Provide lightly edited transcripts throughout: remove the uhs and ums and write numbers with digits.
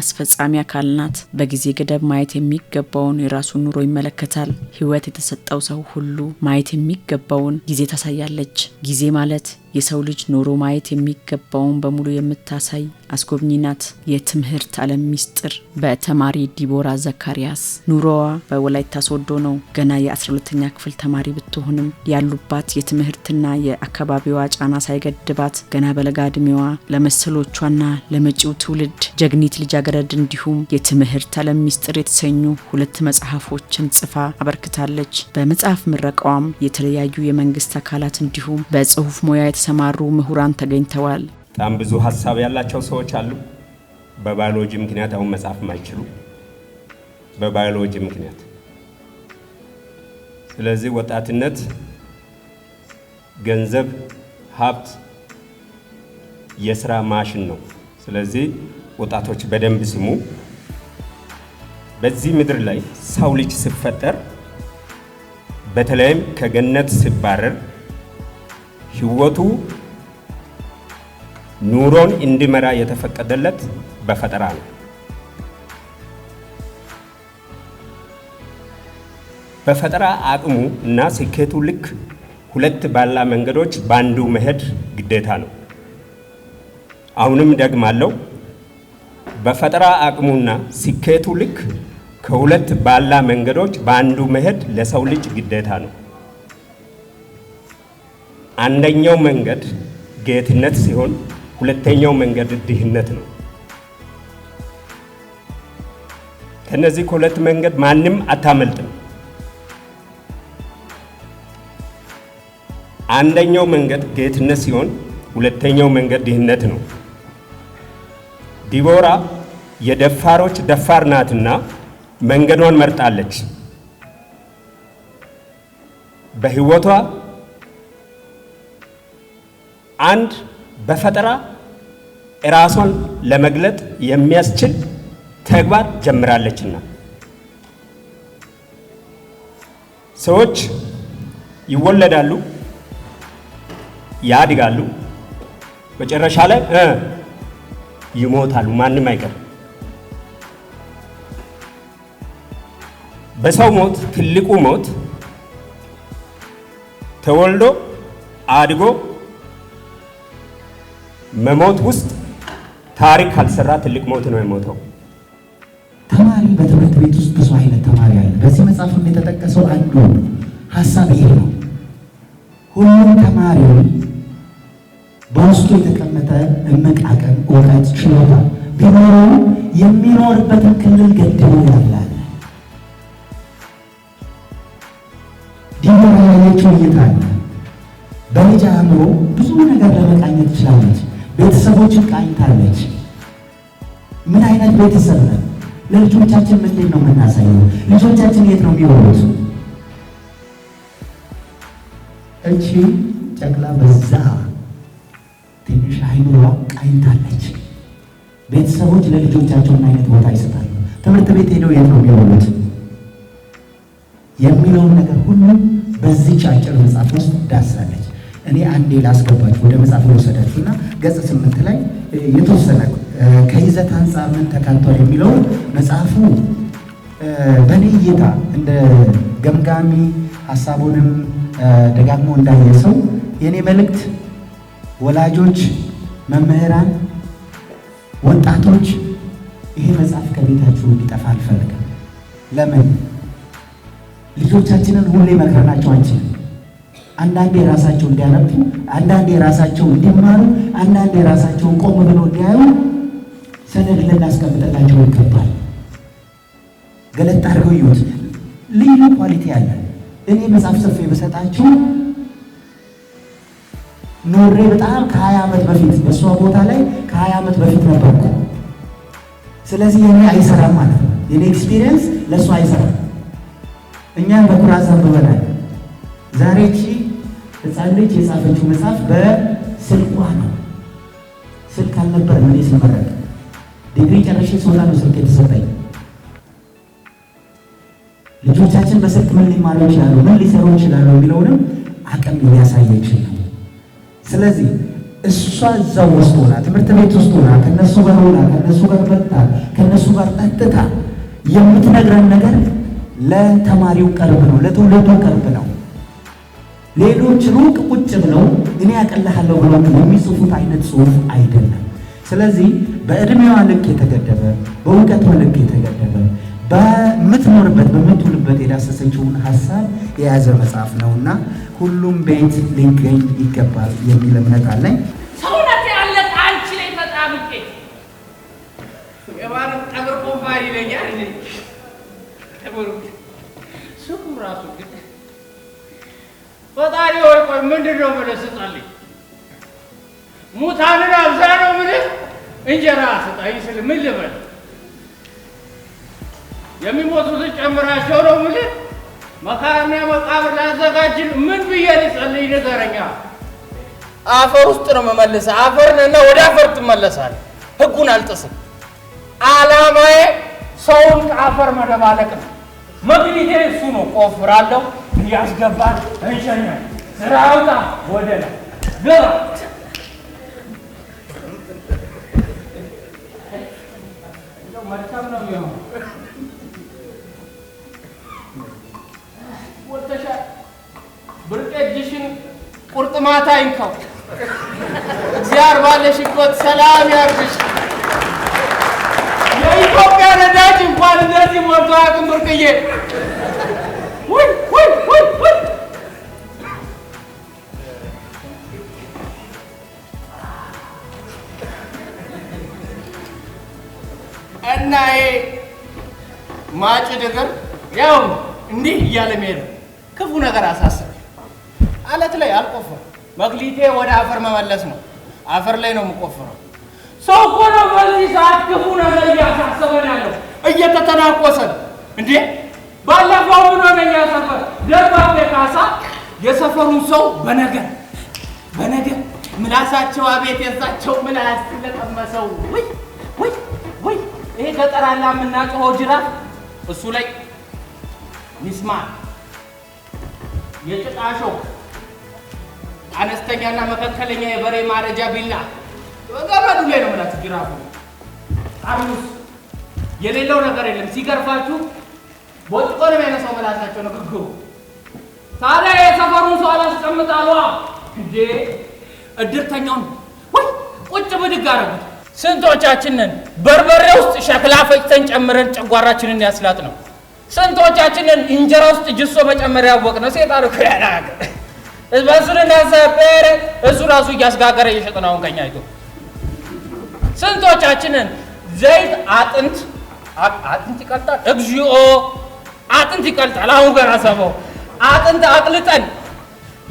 አስፈጻሚ አካል ናት። በጊዜ ገደብ ማየት የሚገባውን የራሱን ኑሮ ይመለከታል። ህይወት የተሰጠው ሰው ሁሉ ማየት የሚገባውን ጊዜ ታሳያለች። ጊዜ ማለት የሰው ልጅ ኑሮ ማየት የሚገባውን በሙሉ የምታሳይ አስጎብኚ ናት። የትምህርት ዓለም ሚስጥር በተማሪ ዲቦራ ዘካሪያስ። ኑሮዋ በወላይታ ሶዶ ነው። ገና የ12ኛ ክፍል ተማሪ ብትሆንም ያሉባት የትምህርትና የአካባቢዋ ጫና ሳይገድባት ገና በለጋ እድሜዋ ለመሰሎቿና ለመጪው ትውልድ ጀግኒት ልጃገረድ እንዲሁም የትምህርት ዓለም ሚስጥር የተሰኙ 2 መጽሐፎችን ጽፋ አበርክታለች። በመጽሐፍ ምረቃዋም የተለያዩ የመንግስት አካላት እንዲሁም በጽሁፍ ሙያ የተሰማሩ ምሁራን ተገኝተዋል። በጣም ብዙ ሐሳብ ያላቸው ሰዎች አሉ። በባዮሎጂ ምክንያት አሁን መጽሐፍ ማይችሉ በባዮሎጂ ምክንያት። ስለዚህ ወጣትነት ገንዘብ፣ ሀብት፣ የሥራ ማሽን ነው። ስለዚህ ወጣቶች በደንብ ስሙ። በዚህ ምድር ላይ ሰው ልጅ ሲፈጠር በተለይም ከገነት ሲባረር ህይወቱ ኑሮን እንዲመራ የተፈቀደለት በፈጠራ ነው። በፈጠራ አቅሙ እና ስኬቱ ልክ 2 ባላ መንገዶች ባንዱ መሄድ ግዴታ ነው። አሁንም ደግማለሁ፣ በፈጠራ አቅሙና ስኬቱ ልክ ከ2 ባላ መንገዶች ባንዱ መሄድ ለሰው ልጅ ግዴታ ነው። አንደኛው መንገድ ጌትነት ሲሆን ሁለተኛው መንገድ ድህነት ነው። ከነዚህ ከ2 መንገድ ማንም አታመልጥም። አንደኛው መንገድ ጌትነት ሲሆን ሁለተኛው መንገድ ድህነት ነው። ዲቦራ የደፋሮች ደፋር ናትና መንገዷን መርጣለች። በህይወቷ አንድ በፈጠራ ራሷን ለመግለጥ የሚያስችል ተግባር ጀምራለችና ሰዎች ይወለዳሉ፣ ያድጋሉ፣ መጨረሻ ላይ ይሞታሉ። ማንም አይቀርም። በሰው ሞት ትልቁ ሞት ተወልዶ አድጎ መሞት ውስጥ ታሪክ ካልሰራ ትልቅ ሞት ነው የሞተው። ተማሪ በትምህርት ቤት ውስጥ ብዙ አይነት ተማሪ አለ። በዚህ መጽሐፍ የተጠቀሰው አንዱ ሐሳብ ይሄ ነው። ሁሉም ተማሪ በውስጡ የተቀመጠ እምቅ አቅም፣ እውቀት፣ ችሎታ ቢኖረው የሚኖርበትን ክልል ገድቦ ያላል። ዲቦራ ያለችው እይታ አለ። በልጅ አእምሮ ብዙ ነገር ለመቃኘት ትችላለች። ቤተሰቦችን ቃኝታለች። ምን አይነት ቤተሰብ ነን? ለልጆቻችን ምንድን ነው የምናሳየው? ልጆቻችን የት ነው የሚወሩት? እቺ ጨቅላ በዛ ትንሽ አይኑሯ ቃኝታለች። ቤተሰቦች ለልጆቻቸው ምን አይነት ቦታ ይሰጣሉ? ትምህርት ቤት ሄደው የት ነው የሚወሩት የሚለውን ነገር ሁሉ በዚህ አጭር መጽሐፍ ውስጥ ዳሳለች። እኔ አንዴ ላስገባችሁ ወደ መጽሐፍ ልወሰዳችሁና ገጽ 8 ላይ የተወሰነ ከይዘት አንጻር ምን ተካቷል የሚለው መጽሐፉ በእኔ እይታ እንደ ገምጋሚ ሀሳቡንም ደጋግሞ እንዳየ ሰው የኔ መልእክት ወላጆች፣ መምህራን፣ ወጣቶች ይሄ መጽሐፍ ከቤታችሁ እንዲጠፋ አልፈልግም። ለምን? ልጆቻችንን ሁሌ መክረናቸው አንችልም። አንዳንዴ ራሳቸው እንዲያነቡ፣ አንዳንዴ ራሳቸው እንዲማሩ፣ አንዳንዴ ራሳቸውን ቆም ብለው እንዲያዩ ሰነድ ልናስቀምጥላቸው ይገባል። ገለጥ አድርገው ይዩት። ልዩ ኳሊቲ አለ። እኔ መጽሐፍ ጽፌ በሰጣችሁ ኖሬ በጣም ከ20 ዓመት በፊት በእሷ ቦታ ላይ ከ20 ዓመት በፊት ነበርኩ። ስለዚህ የኔ አይሰራም ማለት ነው። የኔ ኤክስፒሪየንስ ለእሷ አይሰራም። እኛ በኩራት አንብበናል። ዛሬ እቺ ሕፃን ልጅ የጻፈችው መጽሐፍ በስልኳ ነው። ስልክ አልነበረም። እኔ ስመረቅ ዲግሪ ጨርሼ ስወጣ ነው ስልክ የተሰጠኝ። ልጆቻችን በስልክ ምን ሊማሩ ይችላሉ፣ ምን ሊሰሩ ይችላሉ የሚለውንም አቅም እያሳየችን ነው። ስለዚህ እሷ እዛው ውስጥ ሆና ትምህርት ቤት ውስጥ ሆና ከነሱ ጋር ሆና ከነሱ ጋር መጣ ከነሱ ጋር ጠጥታ የምትነግረን ነገር ለተማሪው ቅርብ ነው፣ ለትውልዱ ቅርብ ነው። ሌሎች ሩቅ ቁጭ ብለው እኔ ያቀልሃለሁ ብለው የሚጽፉት አይነት ጽሑፍ አይደለም። ስለዚህ በእድሜዋ ልክ የተገደበ በእውቀቷ ልክ የተገደበ በምትኖርበት በምትውልበት የዳሰሰችውን ሀሳብ የያዘ መጽሐፍ ነውና ሁሉም ቤት ሊገኝ ይገባል የሚል እምነት አለኝ። ሰውነት ያለ አንቺ ላይ ተጣብቄ የባን ቀብር ቆፋሪ ይለኛል እንዴ? ቀብሩ ሱቁ ራሱ ግን ፈጣሪ ሆይ ቆይ ምንድነው ብለህ ስጣልኝ። ሙታንን አብዛ ነው ብለህ እንጀራ ስጣኝ ስል ምን ልበል? የሚሞቱትን ጨምራቸው ነው ብለህ መካነ መቃብር ላዘጋጅን ምን ብዬ ልጸልይ ንገረኛ? አፈር ውስጥ ነው መመለስ። አፈርንና ወደ አፈር ትመለሳለህ። ህጉን አልጥስም። ዓላማዬ ሰውን ከአፈር መደባለቅ ነው። መግሊቴ እሱ ነው። ቆፍራለሁ፣ ያስገባል፣ እንሸኛል። ስራውታ ወደ ላይ ገባ። መልካም ነው የሚሆነው። ወጥተሻል። ብርቅ እጅሽን ቁርጥማት አይንካው። እግዚአብሔር ባለሽበት ሰላም ያርግሽ። የኢትዮጵያ ነዳጅ እንኳን እንደዚህ ሞልቶ አያውቅም ብርቅዬ። ውይ ውይ ውይ ውይ እና ማጭድ እግር ያው እንዲህ እያለ መሄድ ክፉ ነገር አሳሰበኝ። አለት ላይ አልቆፍርም። መግሊቴ ወደ አፈር መመለስ ነው። አፈር ላይ ነው የምቆፍረው። ሰው እኮ ነው በዚህ ሰዓት ክፉ ነገር እያሳሰበን ያለው፣ እየተተናቆሰን እንዴ። ባለፈው ምን ሆነኛ ሰፈር ደርባቤ ካሳ የሰፈሩን ሰው በነገር ምላሳቸው አቤት የዛቸው ምላስ ለቀመሰው ወይ ወይ ወይ ይሄ ገጠራላ የምናጮኸው ጅራፍ እሱ ላይ ሚስማር የጭቃ ሾክ አነስተኛና መካከለኛ የበሬ ማረጃ ቢላ ገመዱ ላይ ነው ማለት ጅራፉ። አርሙስ የሌለው ነገር የለም። ሲገርፋችሁ ቦጥቆ ነው የሚያነሳው ምላሳቸው ነው ግግሩ። ታዲያ የሰፈሩን ሰው አላስቀምጣሏ እንዴ እድርተኛውን ወይ ቁጭ ብድግ አደረጉት። ስንቶቻችንን በርበሬ ውስጥ ሸክላ ፈጭተን ጨምረን ጨጓራችንን ያስላጥ ነው? ስንቶቻችንን እንጀራ ውስጥ ጅሶ መጨመር ያወቅ ነው? ሴጣን እኮ ያላቀ በሱልና ሰፈር እሱ ራሱ እያስጋገረ እየሸጠ ነው ከኛ አይቶ። ስንቶቻችንን ዘይት አጥንት ይቀልጣል። እግዚኦ አጥንት ይቀልጣል። አሁን ገና ሰማው። አጥንት አቅልጠን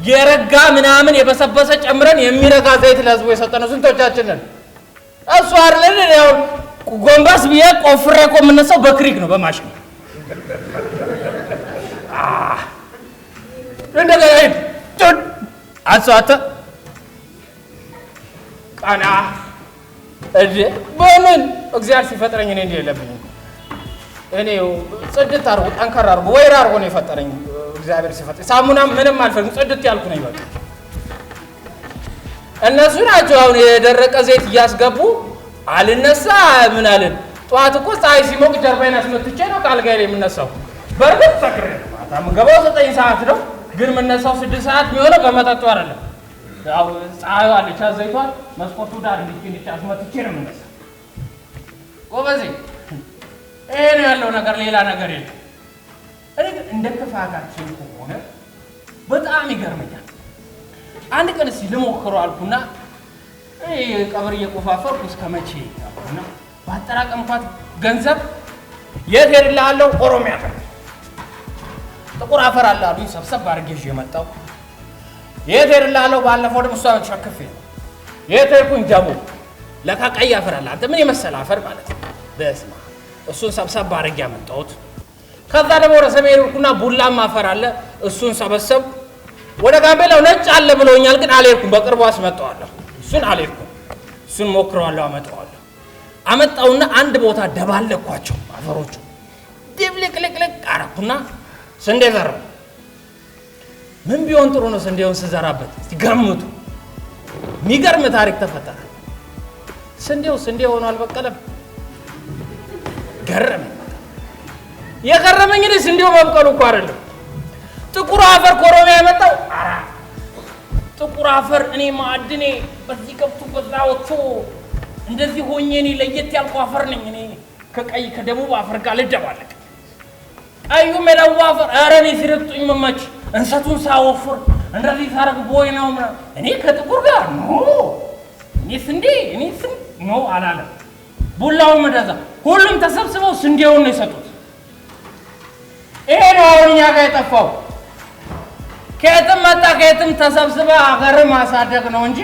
የረጋ ምናምን የበሰበሰ ጨምረን የሚረጋ ዘይት ለህዝቡ የሰጠ ነው ስንቶቻችንን? እሱ አይደለም ያው ጎንበስ ብዬ ቆፍሬ እኮ የምነሳው በክሪክ ነው በማሽን እንደገና ጡን አሳተ ቃና እዴ በምን እግዚአብሔር ሲፈጥረኝ እኔ እንዴ የለብኝ እኔው ጽድት አርጎ ጠንከር አርጎ ወይራ አርጎ ነው የፈጠረኝ እግዚአብሔር ሲፈጥረኝ። ሳሙና ምንም አልፈልግም፣ ጽድት ያልኩ ነው ይበቃ። እነሱ ናቸው አሁን የደረቀ ዘይት እያስገቡ አልነሳ ምን አለን። ጧት እኮ ፀሐይ ሲሞቅ ጀርባዬን አስመትቼ ነው ካልጋዬ ላይ የምነሳው። በርግጥ ሰክሬ ማታ የምገባው 9 ሰዓት ነው፣ ግን የምነሳው 6 ሰዓት የሚሆነው በመጠጡ አይደለም። ያው ፀሐዩ አለች ዘይቷን መስኮቱ ዳር እንዲህ አስመትቼ ነው የምነሳው። ጎበዜ ይሄ ነው ያለው ነገር፣ ሌላ ነገር የለም። እኔ እንደ ክፋታችን ከሆነ በጣም ይገርመኛል። አንድ ቀን እስኪ ልሞክረው አልኩና ቀብር እየቆፋፈርኩ እስከ መቼ አልኩና ባጠራቀምኳት ገንዘብ የት ሄድልሃለሁ? ኦሮሚያ ጥቁር አፈር አለ አሉኝ። ሰብሰብ አድርጌ ይዤ መጣሁ። የት ሄድልሃለሁ? ባለፈው ደግሞ እሷን ሸክፌ የት ሄድኩኝ? ደቡብ ለካ ቀይ አፈር አለ። አንተ ምን የመሰለ አፈር ማለት ነው። በስመ አብ እሱን ሰብሰብ አድርጌ አመጣሁት። ከዛ ደግሞ ወደ ሰሜን ሄድኩና ቡላማ አፈር አለ፣ እሱን ሰበሰብ። ወደ ጋምቤላው ነጭ አለ ብለውኛል፣ ግን አልሄድኩም። በቅርቡ አስመጣዋለሁ። እሱን አልሄድኩም። እሱን ሞክረዋለሁ፣ አመጣዋለሁ። አመጣውና አንድ ቦታ ደባለኳቸው አፈሮቹ። ድብልቅልቅልቅ አረኩና ስንዴ ዘራው። ምን ቢሆን ጥሩ ነው ስንዴውን ስዘራበት? እስቲ ገምቱ። ሚገርም ታሪክ ተፈጠረ። ስንዴ ሆኖ አልበቀለም። ገረመኝ። የገረመኝ ግን ስንዴው መብቀሉ እኮ አይደለም። ጥቁር አፈር ኮሮሚያ የመጣው ጥቁር አፈር እኔ ማዕድኔ በዚህ ገብቶ በዛ ወጥቶ እንደዚህ ሆኜ እኔ ለየት ያልኩ አፈር ነኝ። እኔ ከቀይ ከደቡብ አፈር ጋር ልደባለቅ። ቀዩ የደቡብ አፈር ኧረ እኔ ሲረግጡኝ መማች እንሰቱን ሳወፍር እንደዚህ ሳረግ ቦይ ነው ምናምን እኔ ከጥቁር ጋር እኔ ስንዴ ነው አላለም። ቡላውን መደዛ ሁሉም ተሰብስበው ስንዴውን ነው የሰጡት። ይሄ ነው አሁን እኛ ጋር የጠፋው። ከየትም መጣ ከየትም ተሰብስበ አገር ማሳደግ ነው እንጂ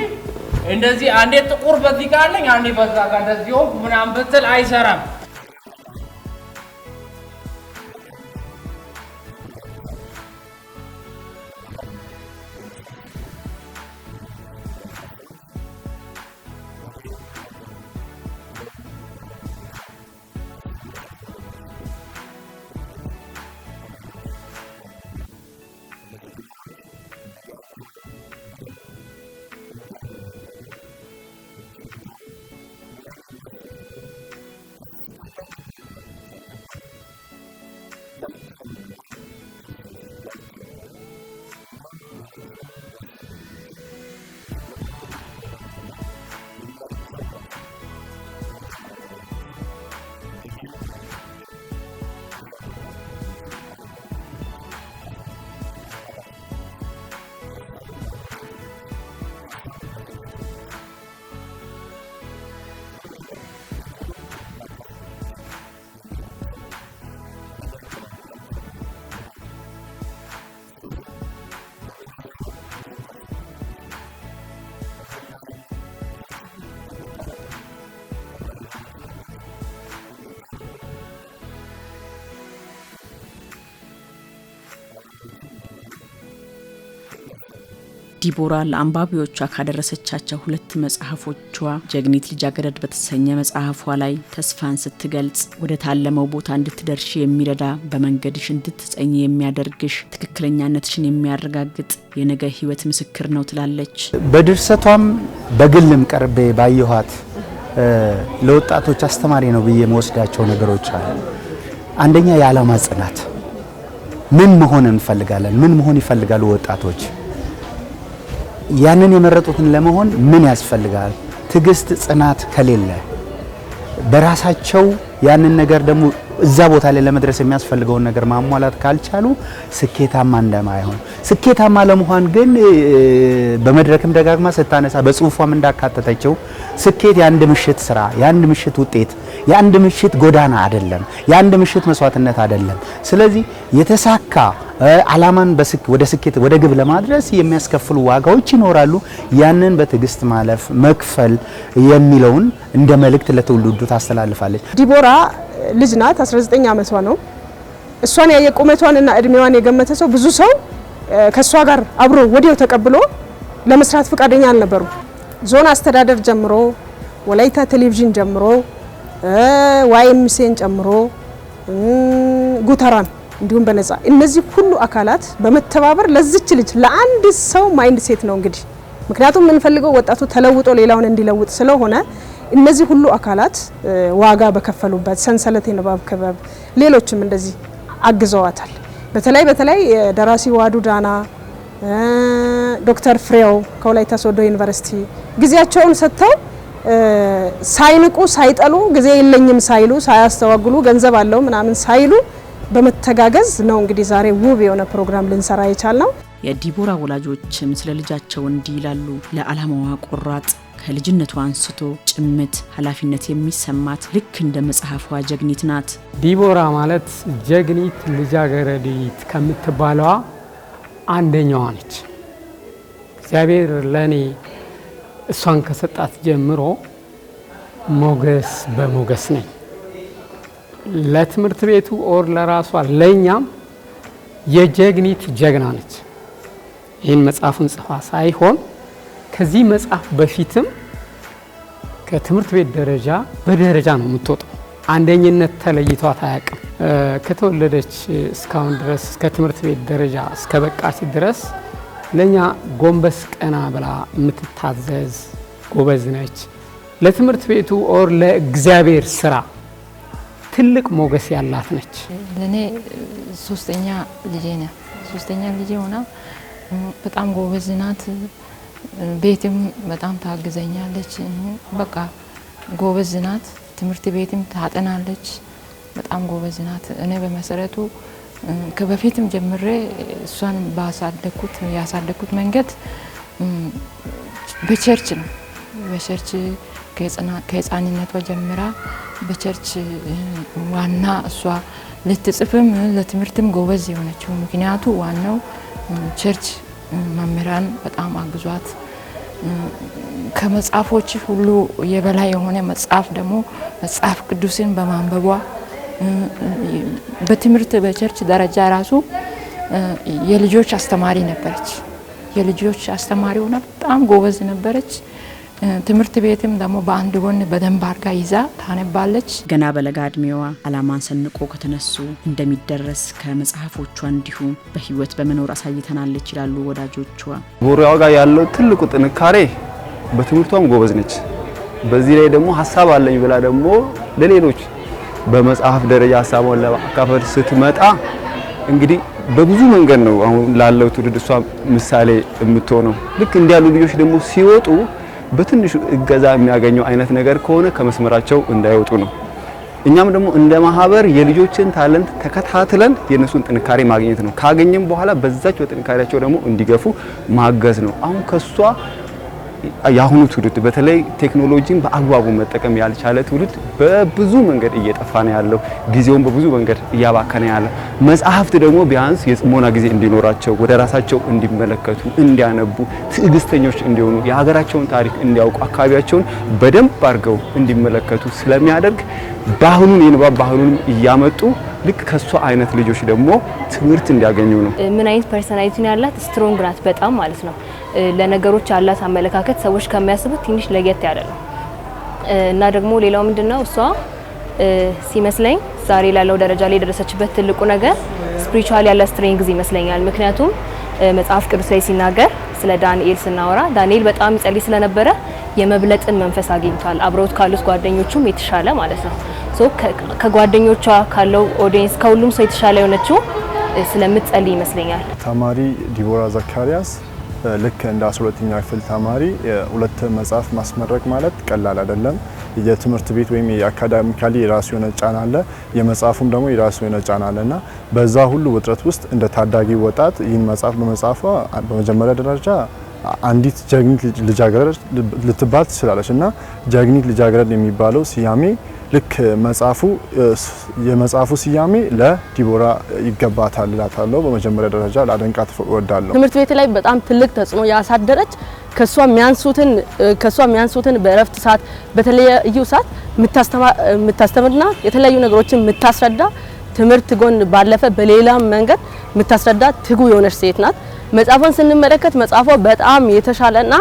እንደዚህ አንዴ ጥቁር በዚህ ጋር አለኝ አንዴ በዛ ጋር እንደዚህ ሆንኩ ምናምን ብትል አይሰራም። ዲቦራ ለአንባቢዎቿ ካደረሰቻቸው 2 መጽሐፎቿ ጀግኒት ልጃገረድ በተሰኘ መጽሐፏ ላይ ተስፋን ስትገልጽ ወደ ታለመው ቦታ እንድትደርሺ የሚረዳ በመንገድሽ እንድትጸኝ የሚያደርግሽ ትክክለኛነትሽን የሚያረጋግጥ የነገ ህይወት ምስክር ነው ትላለች። በድርሰቷም በግልም ቀርቤ ባየኋት ለወጣቶች አስተማሪ ነው ብዬ መወስዳቸው ነገሮች አሉ። አንደኛ የዓላማ ጽናት። ምን መሆን እንፈልጋለን? ምን መሆን ይፈልጋሉ ወጣቶች? ያንን የመረጡትን ለመሆን ምን ያስፈልጋል? ትግስት፣ ጽናት ከሌለ በራሳቸው ያንን ነገር ደግሞ እዛ ቦታ ላይ ለመድረስ የሚያስፈልገውን ነገር ማሟላት ካልቻሉ ስኬታማ እንደማይሆን ስኬታማ ለመሆን ግን በመድረክም ደጋግማ ስታነሳ በጽሁፏም እንዳካተተችው ስኬት የአንድ ምሽት ስራ፣ የአንድ ምሽት ውጤት፣ የአንድ ምሽት ጎዳና አይደለም፣ የአንድ ምሽት መስዋዕትነት አይደለም። ስለዚህ የተሳካ ዓላማን ወደ ስኬት ወደ ግብ ለማድረስ የሚያስከፍሉ ዋጋዎች ይኖራሉ። ያንን በትግስት ማለፍ መክፈል የሚለውን እንደ መልእክት ለትውልዱ ታስተላልፋለች። ዲቦራ ልጅ ናት፣ 19 ዓመቷ ነው። እሷን ያየ ቁመቷንና እድሜዋን የገመተ ሰው ብዙ ሰው ከሷ ጋር አብሮ ወዲያው ተቀብሎ ለመስራት ፈቃደኛ አልነበሩ። ዞን አስተዳደር ጀምሮ ወላይታ ቴሌቪዥን ጀምሮ ዋይኤምሲን ጨምሮ ጉተራን እንዲሁም በነፃ እነዚህ ሁሉ አካላት በመተባበር ለዚች ልጅ ለአንድ ሰው ማይንድ ሴት ነው እንግዲህ ምክንያቱም የምንፈልገው ወጣቱ ተለውጦ ሌላውን እንዲለውጥ ስለሆነ እነዚህ ሁሉ አካላት ዋጋ በከፈሉበት ሰንሰለት የንባብ ክበብ ሌሎችም እንደዚህ አግዘዋታል። በተለይ ደራሲ ዋዱ ዳና፣ ዶክተር ፍሬው ከወላይታ ሶዶ ዩኒቨርሲቲ ጊዜያቸውን ሰጥተው ሳይንቁ ሳይጠሉ ጊዜ የለኝም ሳይሉ ሳያስተዋግሉ ገንዘብ አለው ምናምን ሳይሉ በመተጋገዝ ነው እንግዲህ ዛሬ ውብ የሆነ ፕሮግራም ልንሰራ የቻልነው። የዲቦራ ወላጆችም ስለ ልጃቸው እንዲህ ይላሉ። ለዓላማዋ ቆራጥ ከልጅነቷ አንስቶ ጭምት ኃላፊነት የሚሰማት ልክ እንደ መጽሐፏ ጀግኒት ናት። ዲቦራ ማለት ጀግኒት ልጃገረዲት ከምትባለዋ አንደኛዋ ነች። እግዚአብሔር ለኔ እሷን ከሰጣት ጀምሮ ሞገስ በሞገስ ነኝ። ለትምህርት ቤቱ ኦር ለራሷ ለኛም የጀግኒት ጀግና ነች። ይህን መጽሐፉን ጽፋ ሳይሆን ከዚህ መጽሐፍ በፊትም ከትምህርት ቤት ደረጃ በደረጃ ነው የምትወጣው። አንደኝነት ተለይቷት አያውቅም። ከተወለደች እስካሁን ድረስ እስከ ትምህርት ቤት ደረጃ እስከ በቃች ድረስ ለኛ ጎንበስ ቀና ብላ የምትታዘዝ ጎበዝ ነች። ለትምህርት ቤቱ ኦር ለእግዚአብሔር ስራ ትልቅ ሞገስ ያላት ነች። ለኔ ሶስተኛ ልጄ ሆና በጣም ጎበዝ ናት። ቤትም በጣም ታግዘኛለች። በቃ ጎበዝ ናት። ትምህርት ቤትም ታጠናለች። በጣም ጎበዝ ናት። እኔ በመሰረቱ ከበፊትም ጀምሬ እሷን ያሳደኩት መንገድ በቸርች ነው። በቸርች ከህፃንነቷ ጀምራ በቸርች ዋና እሷ ልትጽፍም ለትምህርትም ጎበዝ የሆነችው ምክንያቱ ዋናው ቸርች መምህራን በጣም አግዟት ከመጽሐፎች ሁሉ የበላይ የሆነ መጽሐፍ ደግሞ መጽሐፍ ቅዱስን በማንበቧ በትምህርት በቸርች ደረጃ ራሱ የልጆች አስተማሪ ነበረች። የልጆች አስተማሪ ሆና በጣም ጎበዝ ነበረች። ትምህርት ቤትም ደግሞ በአንድ ጎን በደንብ አርጋ ይዛ ታነባለች። ገና በለጋ እድሜዋ አላማን ሰንቆ ከተነሱ እንደሚደረስ ከመጽሐፎቿ እንዲሁ በህይወት በመኖር አሳይተናለች ይላሉ ወዳጆቿ። ዲቦራዋ ጋር ያለው ትልቁ ጥንካሬ በትምህርቷም ጎበዝ ነች። በዚህ ላይ ደግሞ ሐሳብ አለኝ ብላ ደግሞ ለሌሎች በመጽሐፍ ደረጃ ሐሳቧን ለማካፈል ስትመጣ እንግዲህ በብዙ መንገድ ነው አሁን ላለው ትውልድ እሷ ምሳሌ የምትሆነው። ልክ እንዲያሉ ልጆች ደግሞ ሲወጡ በትንሹ እገዛ የሚያገኘው አይነት ነገር ከሆነ ከመስመራቸው እንዳይወጡ ነው። እኛም ደግሞ እንደ ማህበር የልጆችን ታለንት ተከታትለን የነሱን ጥንካሬ ማግኘት ነው። ካገኘም በኋላ በዛች በጥንካሬያቸው ደግሞ እንዲገፉ ማገዝ ነው። አሁን ከሷ ያሁኑ ትውልድ በተለይ ቴክኖሎጂን በአግባቡ መጠቀም ያልቻለ ትውልድ በብዙ መንገድ እየጠፋ ነው ያለው። ጊዜውን በብዙ መንገድ እያባከነ ያለው። መጽሐፍት ደግሞ ቢያንስ የጽሞና ጊዜ እንዲኖራቸው፣ ወደ ራሳቸው እንዲመለከቱ፣ እንዲያነቡ፣ ትዕግስተኞች እንዲሆኑ፣ የሀገራቸውን ታሪክ እንዲያውቁ፣ አካባቢያቸውን በደንብ አድርገው እንዲመለከቱ ስለሚያደርግ ባህሉን የንባብ ባህሉን እያመጡ ልክ ከሷ አይነት ልጆች ደግሞ ትምህርት እንዲያገኙ ነው። ምን አይነት ፐርሰናሊቲ ነው ያላት? ስትሮንግ ናት በጣም ማለት ነው። ለነገሮች ያላት አመለካከት ሰዎች ከሚያስቡት ትንሽ ለየት ያለ ነው እና ደግሞ ሌላው ምንድነው እሷ ሲመስለኝ ዛሬ ላለው ደረጃ ላይ የደረሰችበት ትልቁ ነገር ስፒሪቹዋል ያለ ስትሬንግዝ ይመስለኛል። ምክንያቱም መጽሐፍ ቅዱስ ላይ ሲናገር ስለ ዳንኤል ስናወራ ዳንኤል በጣም ይጸልይ ስለነበረ የመብለጥን መንፈስ አግኝቷል። አብረውት ካሉት ጓደኞቹም የተሻለ ማለት ነው። ከጓደኞቿ ካለው ኦዲየንስ ከሁሉም ሰው የተሻለ የሆነችው ስለምትጸልይ ይመስለኛል። ተማሪ ዲቦራ ዘካሪያስ ልክ እንደ 12ኛ ክፍል ተማሪ ሁለት መጽሐፍ ማስመረቅ ማለት ቀላል አይደለም። የትምህርት ቤት ወይም የአካዳሚካሊ የራሱ የሆነ ጫና አለ፣ የመጽሐፉም ደግሞ የራሱ የሆነ ጫና አለና በዛ ሁሉ ውጥረት ውስጥ እንደ ታዳጊ ወጣት ይህን መጽሐፍ በመጻፏ በመጀመሪያ ደረጃ አንዲት ጀግኒት ልጃገረድ ልትባል ትችላለች እና ጀግኒት ልጃገረድ የሚባለው ስያሜ ልክ የመጽሐፉ ስያሜ ለዲቦራ ይገባታል እላታለሁ። በመጀመሪያ ደረጃ ላደንቃት እወዳለሁ። ትምህርት ቤት ላይ በጣም ትልቅ ተጽዕኖ ያሳደረች ከሷ የሚያንሱትን በእረፍት ሰዓት በተለያዩ ሰዓት የምታስተምርና የተለያዩ ነገሮችን የምታስረዳ ትምህርት ጎን ባለፈ በሌላ መንገድ የምታስረዳ ትጉ የሆነች ሴት ናት። መጽሐፏን ስንመለከት መጽሐፏ በጣም የተሻለና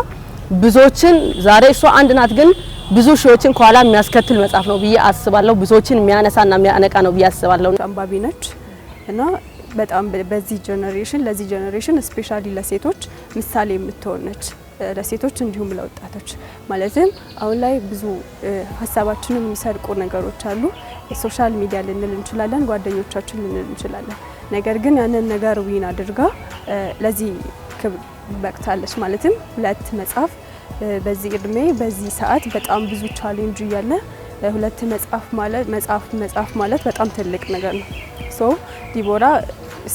ብዙዎችን ዛሬ እሷ አንድ ናት ግን ብዙ ሺዎችን ከኋላ የሚያስከትል መጽሐፍ ነው ብዬ አስባለሁ። ብዙዎችን የሚያነሳና የሚያነቃ ነው ብዬ አስባለሁ። አንባቢ ነች እና በጣም ለዚህ ጀነሬሽን ስፔሻሊ ለሴቶች ምሳሌ የምትሆን ነች። ለሴቶች እንዲሁም ለወጣቶች ማለትም አሁን ላይ ብዙ ሀሳባችንን የሚሰርቁ ነገሮች አሉ። ሶሻል ሚዲያ ልንል እንችላለን፣ ጓደኞቻችን ልንል እንችላለን። ነገር ግን ያንን ነገር ዊን አድርጋ ለዚህ ክብር በቅታለች። ማለትም ሁለት መጽሐፍ በዚህ እድሜ በዚህ ሰዓት በጣም ብዙ ቻሌንጅ እያለ ሁለት መጽሐፍ ማለት በጣም ትልቅ ነገር ነው። ሶ ዲቦራ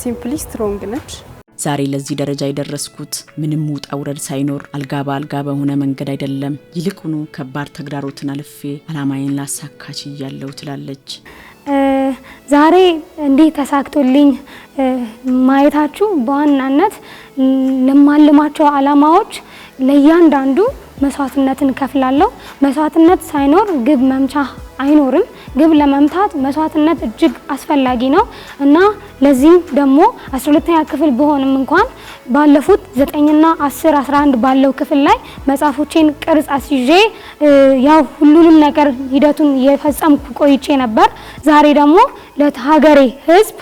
ሲምፕሊ ስትሮንግ ነች። ዛሬ ለዚህ ደረጃ የደረስኩት ምንም ውጣ ውረድ ሳይኖር አልጋ በአልጋ በሆነ መንገድ አይደለም፣ ይልቁኑ ከባድ ተግዳሮትን አልፌ አላማዬን ላሳካች እያለሁ ትላለች። ዛሬ እንዲህ ተሳክቶልኝ ማየታችሁ በዋናነት ለማልማቸው አላማዎች ለእያንዳንዱ መስዋዕትነትን ከፍላለሁ። መስዋዕትነት ሳይኖር ግብ መምቻ አይኖርም። ግብ ለመምታት መስዋዕትነት እጅግ አስፈላጊ ነው እና ለዚህ ደግሞ 12ኛ ክፍል በሆንም እንኳን ባለፉት 9ና 10 11 ባለው ክፍል ላይ መጽሐፎቼን ቅርጽ አስይዤ ያው ሁሉንም ነገር ሂደቱን የፈጸምኩ ቆይቼ ነበር። ዛሬ ደግሞ ለሀገሬ ሕዝብ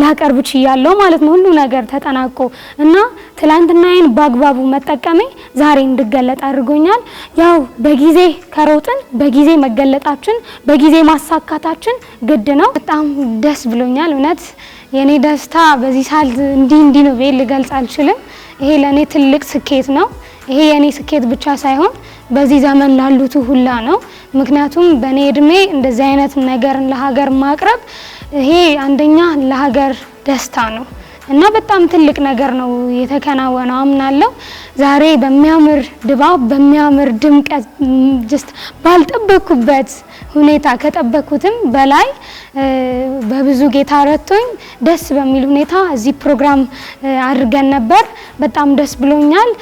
ላቀርብ ችያለሁ ማለት ነው። ሁሉ ነገር ተጠናቆ እና ትላንትናዬን በአግባቡ መጠቀሜ ዛሬ እንድገለጥ አድርጎኛል። ያው በጊዜ ከሮጥን በጊዜ መገለጣችን በጊዜ ማሳካታችን ግድ ነው። በጣም ደስ ብሎኛል። እውነት የኔ ደስታ በዚህ ሳል እንዲህ ነው ብዬ ልገልጽ አልችልም። ይሄ ለኔ ትልቅ ስኬት ነው። ይሄ የኔ ስኬት ብቻ ሳይሆን በዚህ ዘመን ላሉት ሁላ ነው። ምክንያቱም በኔ እድሜ እንደዚህ አይነት ነገርን ለሀገር ማቅረብ ይሄ አንደኛ ለሀገር ደስታ ነው እና በጣም ትልቅ ነገር ነው የተከናወነው አምናለሁ። ዛሬ በሚያምር ድባብ በሚያምር ድምቀት ጀስት ባልጠበኩበት ሁኔታ ከጠበኩትም በላይ በብዙ ጌታ ረቶኝ ደስ በሚል ሁኔታ እዚህ ፕሮግራም አድርገን ነበር። በጣም ደስ ብሎኛል።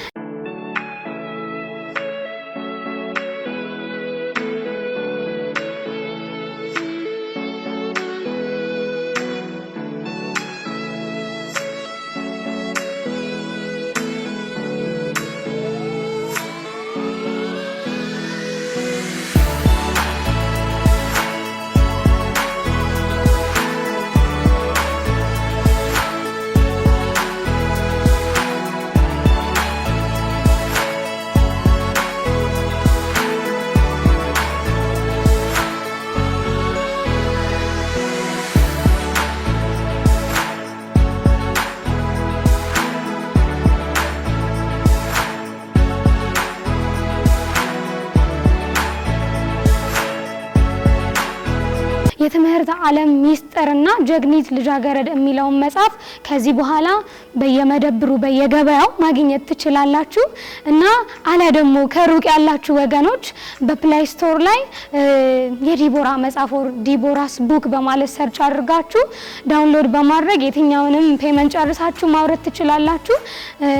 የትምህርት ዓለም ሚስጥርና ጀግኒት ልጃገረድ የሚለውን መጽሐፍ ከዚህ በኋላ በየመደብሩ በየገበያው ማግኘት ትችላላችሁ እና አለ ደግሞ ከሩቅ ያላችሁ ወገኖች በፕሌይ ስቶር ላይ የዲቦራ መጽሐፍ ዲቦራስ ቡክ በማለት ሰርች አድርጋችሁ ዳውንሎድ በማድረግ የትኛውንም ፔመንት ጨርሳችሁ ማውረድ ትችላላችሁ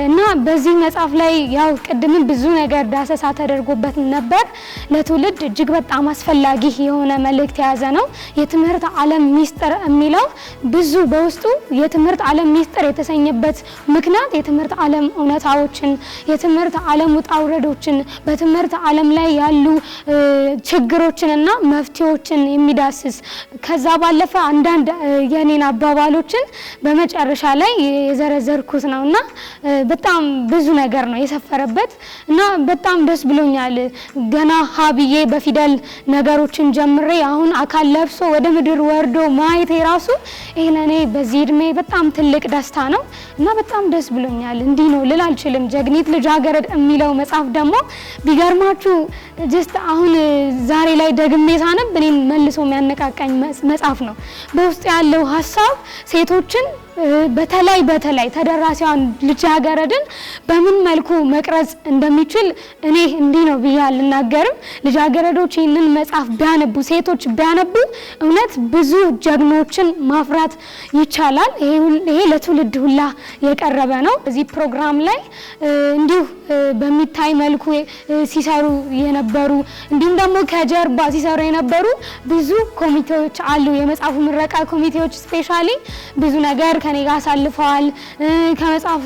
እና በዚህ መጽሐፍ ላይ ያው ቅድም ብዙ ነገር ዳሰሳ ተደርጎበት ነበር። ለትውልድ እጅግ በጣም አስፈላጊ የሆነ መልእክት የያዘ ነው። የትምህርት ዓለም ሚስጥር የሚለው ብዙ በውስጡ የትምህርት ዓለም ሚስጥር የተሰኘበት ምክንያት የትምህርት ዓለም እውነታዎችን የትምህርት ዓለም ውጣ ውረዶችን በትምህርት ዓለም ላይ ያሉ ችግሮችንና መፍትሄዎችን የሚዳስስ ከዛ ባለፈ አንዳንድ የኔን አባባሎችን በመጨረሻ ላይ የዘረዘርኩት ነውና በጣም ብዙ ነገር ነው የሰፈረበት እና በጣም ደስ ብሎኛል። ገና ሀብዬ በፊደል ነገሮችን ጀምሬ አሁን አካል ለብሶ ወደ ምድር ወርዶ ማየት የራሱ ይሄ ለኔ በዚህ እድሜ በጣም ትልቅ ደስታ ነው እና በጣም ደስ ብሎኛል። እንዲህ ነው ልል አልችልም። ጀግኒት ልጃገረድ የሚለው መጽሐፍ ደግሞ ቢገርማችሁ ጀስት አሁን ዛሬ ላይ ደግሜ ሳነብ እኔን መልሶ የሚያነቃቃኝ መጽሐፍ ነው። በውስጥ ያለው ሀሳብ ሴቶችን በተለይ ተደራሲያን ልጃገረድን በምን መልኩ መቅረጽ እንደሚችል እኔ እንዲህ ነው ብዬ አልናገርም። ልጃገረዶች ይህንን መጽሐፍ ቢያነቡ ሴቶች ቢያነቡ እውነት ብዙ ጀግኖችን ማፍራት ይቻላል። ይሄ ለትውልድ ሁላ የቀረበ ነው። እዚህ ፕሮግራም ላይ እንዲሁ በሚታይ መልኩ ሲሰሩ የነበሩ እንዲሁም ደግሞ ከጀርባ ሲሰሩ የነበሩ ብዙ ኮሚቴዎች አሉ። የመጽሐፉ ምረቃ ኮሚቴዎች ስፔሻሊ ብዙ ነገር ከኔ ጋር አሳልፈዋል። ከመጽሐፉ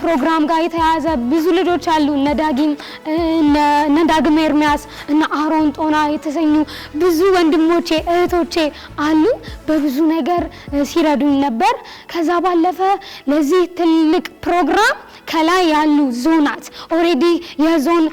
ፕሮግራም ጋር የተያያዘ ብዙ ልጆች አሉ። እነ ዳግም ኤርሚያስ እና አሮን ጦና የተሰኙ ብዙ ወንድሞቼ እህቶቼ አሉ። በብዙ ነገር ሲረዱኝ ነበር። ከዛ ባለፈ ለዚህ ትልቅ ፕሮግራም ከላይ ያሉ ዞናት ኦሬዲ የዞን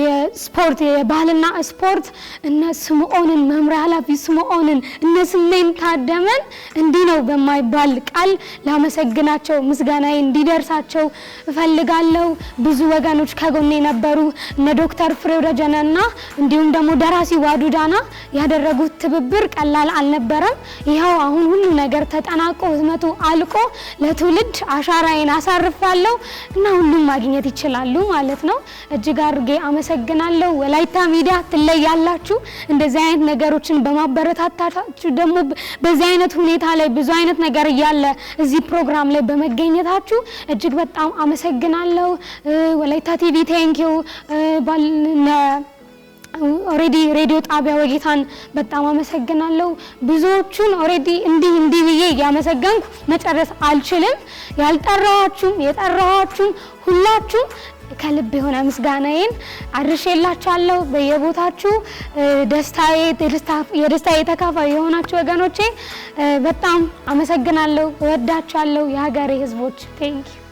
የስፖርት የባህልና ስፖርት እነ ስምኦንን መምሪያ ኃላፊ ስምኦንን እነ ስሜን ታደመን እንዲህ ነው በማይባል ቃል ላመሰግናቸው ምስጋናዬ እንዲደርሳቸው እፈልጋለሁ። ብዙ ወገኖች ከጎኔ ነበሩ። እነ ዶክተር ፍሬው ደጀነና እንዲሁም ደግሞ ደራሲ ዋዱዳና ያደረጉት ትብብር ቀላል አልነበረም። ይኸው አሁን ሁሉ ነገር ተጠናቆ ህትመቱ አልቆ ለትውልድ አሻራዬን አሳርፋለሁ እና ሁሉም ማግኘት ይችላሉ ማለት ነው። እጅግ አድርጌ አመሰግናለሁ። ወላይታ ሚዲያ ትለያላችሁ። እንደዚህ አይነት ነገሮችን በማበረታታታችሁ ደግሞ በዚህ አይነት ሁኔታ ላይ ብዙ አይነት ነገር እያለ እዚህ ፕሮግራም ላይ በመገኘታችሁ እጅግ በጣም አመሰግናለሁ። ወላይታ ቲቪ ቴንኪው ኦሬዲ ሬዲዮ ጣቢያ ወጌታን በጣም አመሰግናለሁ። ብዙዎቹን ኦሬዲ እንዲህ ብዬ ያመሰገንኩ መጨረስ አልችልም። ያልጠራዋችሁም የጠራዋችሁም ሁላችሁም ከልብ የሆነ ምስጋናዬን አድርሼላችኋለሁ። በየቦታችሁ የደስታዬ ተካፋይ የሆናችሁ ወገኖቼ በጣም አመሰግናለሁ። እወዳችኋለሁ የሀገሬ ህዝቦች። ቴንክ ዩ